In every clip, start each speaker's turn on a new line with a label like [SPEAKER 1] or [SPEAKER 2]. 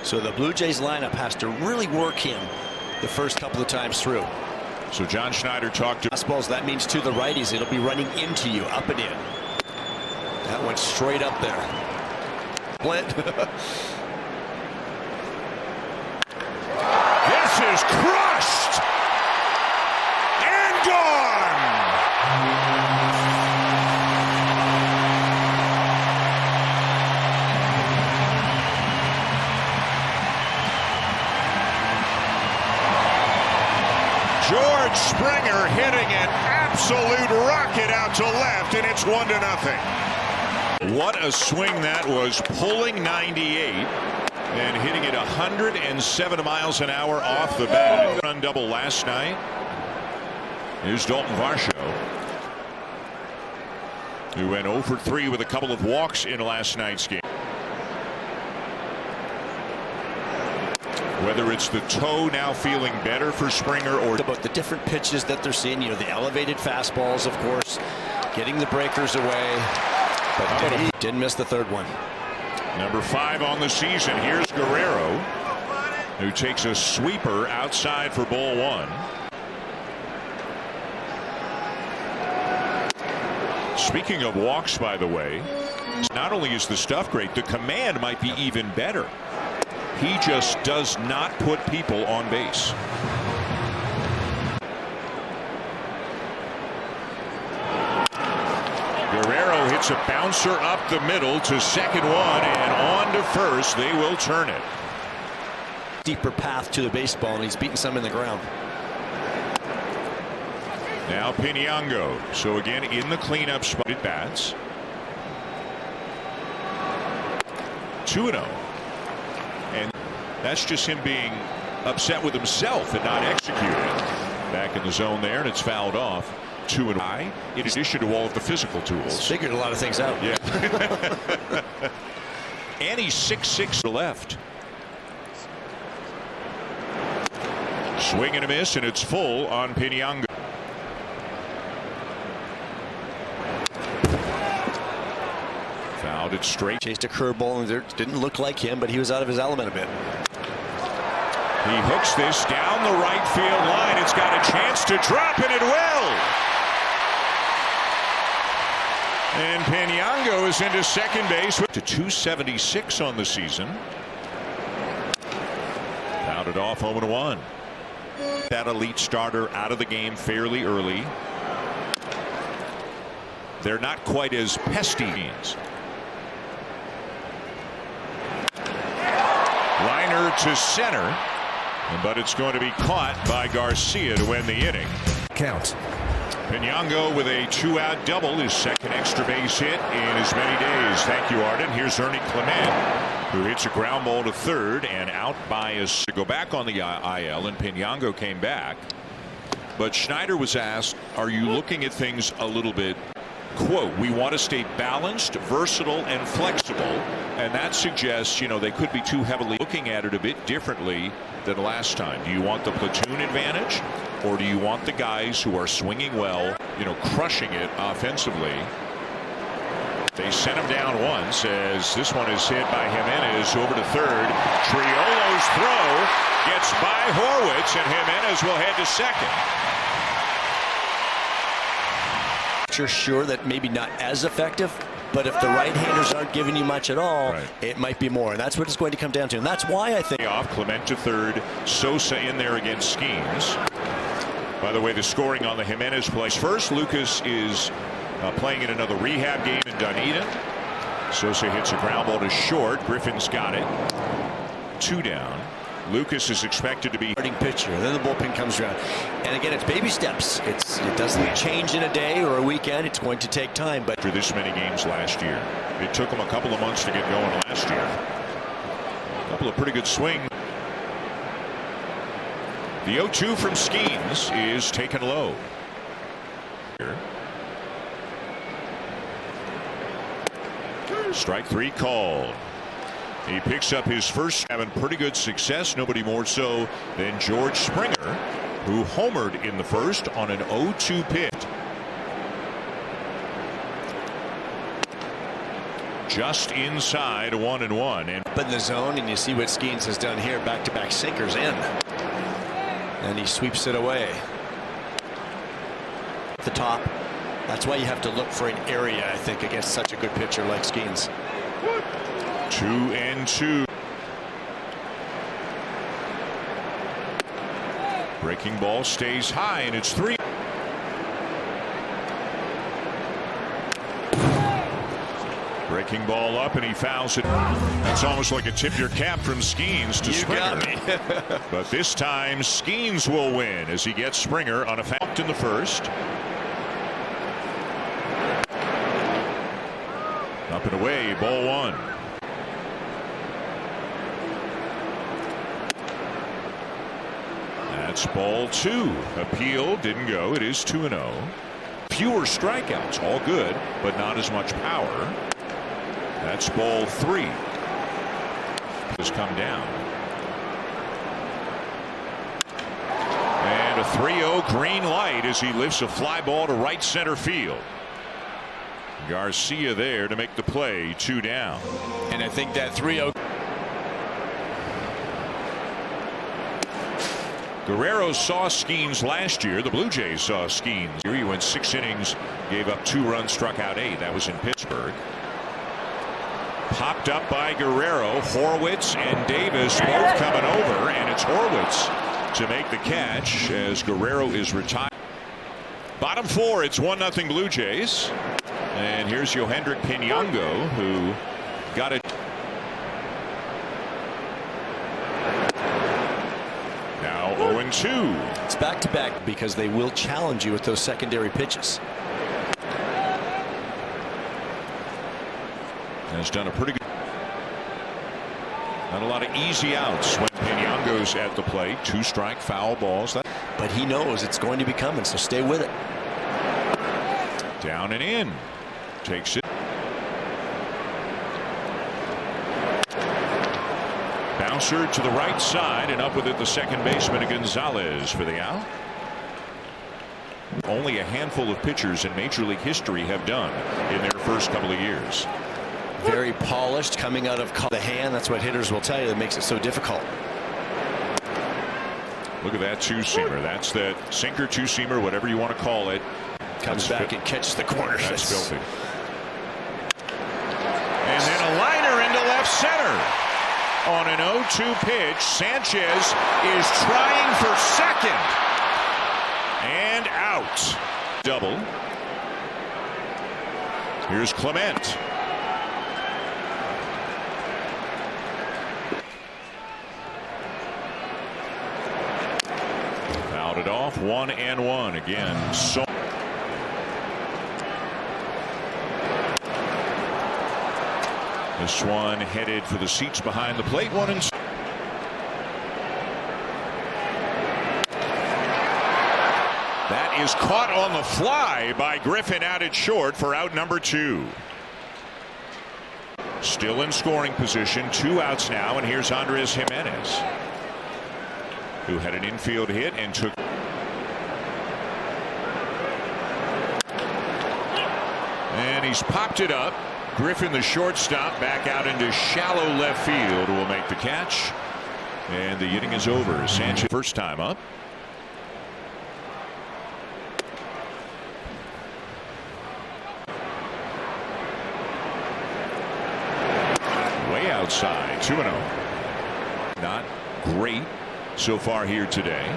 [SPEAKER 1] So the Blue Jays lineup has to really work him the first couple of times through.
[SPEAKER 2] So John Schneider talked to
[SPEAKER 1] fastballs. That means to the righties. It'll be running into you, up and in. That went straight up there. Split.
[SPEAKER 2] This is crushed and gone. George Springer hitting an absolute rocket out to left, and it's 1-0. What a swing that was, pulling 98 and hitting it 107 miles an hour off the bat. Run double last night. Here's Dalton Varsho, who went 0 for 3 with a couple of walks in last night's game. Whether it's the toe now feeling better for Springer or
[SPEAKER 1] about the different pitches that they're seeing, you know, the elevated fastballs, of course, getting the breakers away, but he didn't miss the third one.
[SPEAKER 2] Number 5 on the season. Here's Guerrero, who takes a sweeper outside for ball 1. Speaking of walks, by the way, not only is the stuff great, the command might be even better. He just does not put people on base. Guerrero hits a bouncer up the middle to second one, and on to first. They will turn it.
[SPEAKER 1] Deeper path to the baseball, and he's beating some in the ground.
[SPEAKER 2] Now Piñango. So again in the cleanup spot at bats. 2-0. And that's just him being upset with himself and not executing. Back in the zone there, and it's fouled off. 2-0. In addition to all of the physical tools.
[SPEAKER 1] Figured a lot of things out.
[SPEAKER 2] Yeah. And he's 6'6" to left. Swing and a miss, and it's full on Piñango. Fouled it straight.
[SPEAKER 1] Chased a curveball, and it didn't look like him, but he was out of his element a bit.
[SPEAKER 2] He hooks this down the right field line. It's got a chance to drop, and it will. And Piñango is into second base to 276 on the season. Fouled off 0-1. That elite starter out of the game fairly early. They're not quite as pesty. Liner to center, but it's going to be caught by Garcia to win the inning.
[SPEAKER 3] Count.
[SPEAKER 2] Piñango with a 2-out double, his second extra base hit in as many days. Thank you, Arden. Here's Ernie Clement, who hits a ground ball to third and out by a to go back on the IL, and Piñango came back. But Schneider was asked, are you looking at things a little bit, quote, we want to stay balanced, versatile, and flexible, and that suggests, you know, they could be too heavily looking at it a bit differently than last time. Do you want the platoon advantage, or do you want the guys who are swinging well, you know, crushing it offensively? They sent him down once as this one is hit by Jimenez over to third. Triolo's throw gets by Horwitz, and Jimenez will head to second.
[SPEAKER 1] You're sure that maybe not as effective, but if the right-handers aren't giving you much at all,
[SPEAKER 2] right,
[SPEAKER 1] it might be more, and that's what it's going to come down to, and that's why I think
[SPEAKER 2] off. Clement to third, Sosa in there against Skenes. By the way, the scoring on the Jimenez play. First, Lucas is playing in another rehab game in Dunedin. Sosa hits a ground ball to short. Griffin's got it. 2 down. Lucas is expected to be
[SPEAKER 1] starting pitcher. Then the bullpen comes around, and again, it's baby steps. It doesn't change in a day or a weekend. It's going to take time. But
[SPEAKER 2] after this many games last year, it took him a couple of months to get going last year. A couple of pretty good swings. The 0-2 from Skenes is taken low. Strike 3 called. He picks up his first, having pretty good success. Nobody more so than George Springer, who homered in the first on an 0-2 pitch. just inside 1-1. And
[SPEAKER 1] up in the zone, and you see what Skenes has done here. Back-to-back sinkers in. And he sweeps it away. The top. That's why you have to look for an area, I think, against such a good pitcher like Skenes.
[SPEAKER 2] 2-2. Breaking ball stays high, and it's 3. Breaking ball up, and he fouls it. That's almost like a tip your cap from Skenes to Springer. But this time Skenes will win as he gets Springer on a foul in the first. Up and away, ball 1. That's ball 2. Appeal didn't go. It is 2-0. Fewer strikeouts, all good, but not as much power. That's ball 3. Has come down. And a 3-0 green light as he lifts a fly ball to right center field. Garcia there to make the play. 2 down.
[SPEAKER 1] And I think that 3-0.
[SPEAKER 2] Guerrero saw Skenes last year. The Blue Jays saw Skenes. He went 6 innings, gave up 2 runs, struck out 8. That was in Pittsburgh. Popped up by Guerrero. Horwitz and Davis both coming over, and it's Horwitz to make the catch as Guerrero is retired. Bottom 4, it's 1-0 Blue Jays. And here's Yohendrick Pinango, who got it. Now 0-2.
[SPEAKER 1] It's back-to-back because they will challenge you with those secondary pitches.
[SPEAKER 2] Has done a pretty good. Not a lot of easy outs when Pinango's at the plate. 2 strike foul balls.
[SPEAKER 1] But he knows it's going to be coming, so stay with it.
[SPEAKER 2] Down and in. Takes it. Bouncer to the right side, and up with it the second baseman Gonzalez for the out. Only a handful of pitchers in Major League history have done in their first couple of years.
[SPEAKER 1] Very polished, coming out of the hand. That's what hitters will tell you that makes it so difficult.
[SPEAKER 2] Look at that 2-seamer. That's that sinker 2-seamer, whatever you want to call it.
[SPEAKER 1] Comes back and catches the corner.
[SPEAKER 2] That's filthy. And then a liner into left center. On an 0-2 pitch, Sanchez is trying for second. And out. Double. Here's Clement. Fouled it off. 1-1 again. So this one headed for the seats behind the plate. 1-2. That is caught on the fly by Griffin out at short for out number 2. Still in scoring position. 2 outs now, and here's Andres Jimenez, who had an infield hit and took. And he's popped it up. Griffin, the shortstop, back out into shallow left field, will make the catch. And the inning is over. Sanchez first time up. Way outside. 2-0. Not great so far here today.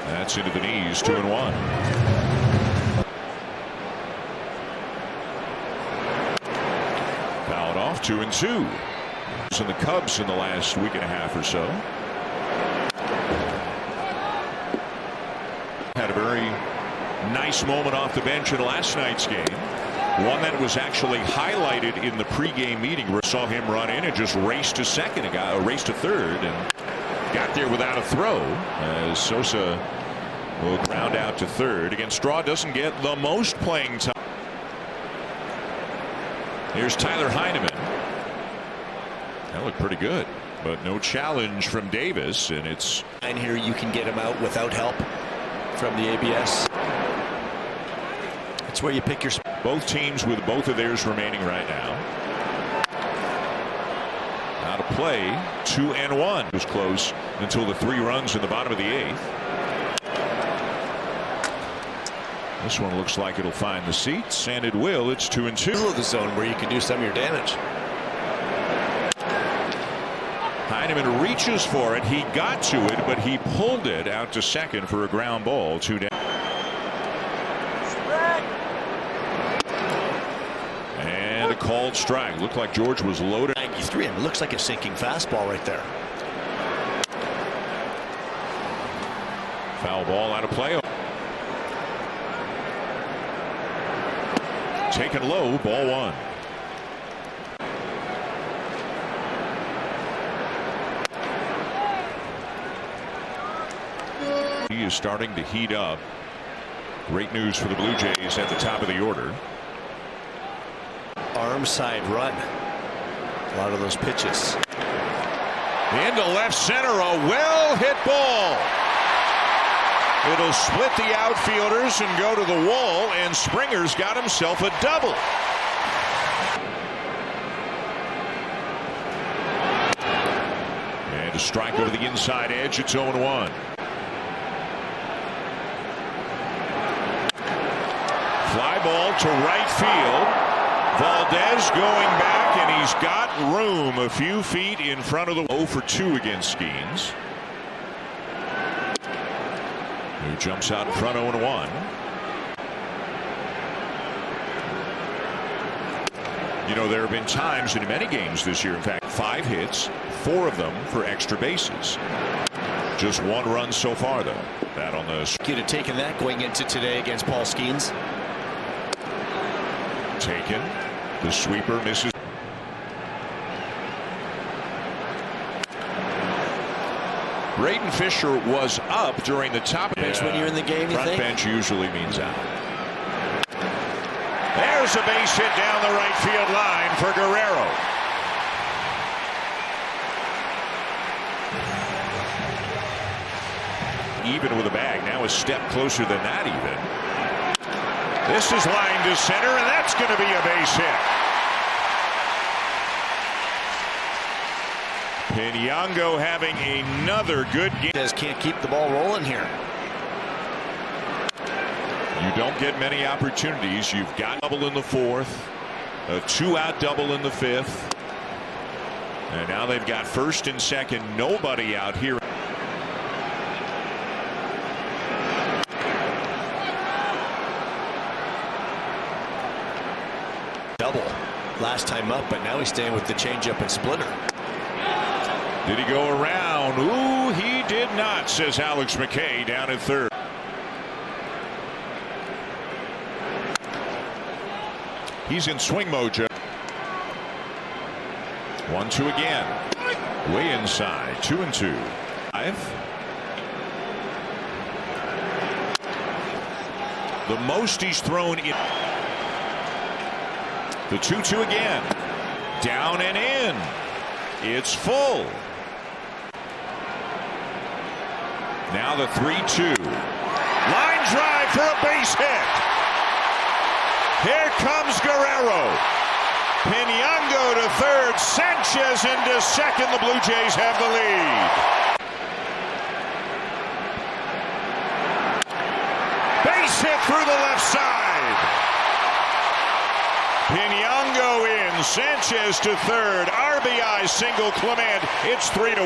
[SPEAKER 2] That's into the knees. 2-1. Off 2-2. And the Cubs in the last week and a half or so had a very nice moment off the bench in last night's game. One that was actually highlighted in the pregame meeting. We saw him run in and just race to second. A guy raced to third and got there without a throw as Sosa will ground out to third. Again, Straw doesn't get the most playing time. Here's Tyler Heineman. That looked pretty good, but no challenge from Davis, and it's.
[SPEAKER 1] And here you can get him out without help from the ABS. It's where you pick your.
[SPEAKER 2] Both teams with both of theirs remaining right now. Out of play, 2-1. It was close until the 3 runs in the bottom of the 8th. This one looks like it'll find the seats, and it will. It's 2-2.
[SPEAKER 1] Middle of the zone where you can do some of your damage.
[SPEAKER 2] Heineman reaches for it. He got to it, but he pulled it out to second for a ground ball. 2 down. And a called strike. Looked like George was loaded.
[SPEAKER 1] 93, and it looks like a sinking fastball right there.
[SPEAKER 2] Foul ball out of play. Taken low, ball 1. He is starting to heat up. Great news for the Blue Jays at the top of the order.
[SPEAKER 1] Arm side run. A lot of those pitches.
[SPEAKER 2] Into left center, a well hit ball. It'll split the outfielders and go to the wall, and Springer's got himself a double. And a strike over the inside edge. It's 0-1. Fly ball to right field. Valdez going back, and he's got room a few feet in front of the 0 for 2 against Skenes. Who jumps out in front 0-1. You know, there have been times in many games this year, in fact, 5 hits, 4 of them for extra bases. Just 1 run so far, though. That on the.
[SPEAKER 1] Could have taken that going into today against Paul Skenes.
[SPEAKER 2] Taken. The sweeper misses. Braden Fisher was up during the top
[SPEAKER 1] bench when you're in the game.
[SPEAKER 2] Front bench usually means out. There's a base hit down the right field line for Guerrero. Even with a bag, now a step closer than that even. This is lined to center, and that's going to be a base hit. Piñango having another good game.
[SPEAKER 1] Just can't keep the ball rolling here.
[SPEAKER 2] You don't get many opportunities. You've got double in the 4th, a 2-out double in the 5th, and now they've got first and second. Nobody out here.
[SPEAKER 1] Double last time up, but now he's staying with the changeup and splitter.
[SPEAKER 2] Did he go around? Ooh, he did not, says Alex McKay down at 3rd. He's in swing mode, Joe. 1-2 again. Way inside. 2-2. 5. The most he's thrown in. The 2-2 again. Down and in. It's full. Now the 3-2. Line drive for a base hit. Here comes Guerrero. Piñango to 3rd. Sanchez into 2nd. The Blue Jays have the lead. Base hit through the left side. Piñango in. Sanchez to 3rd. RBI single Clement. It's 3-1.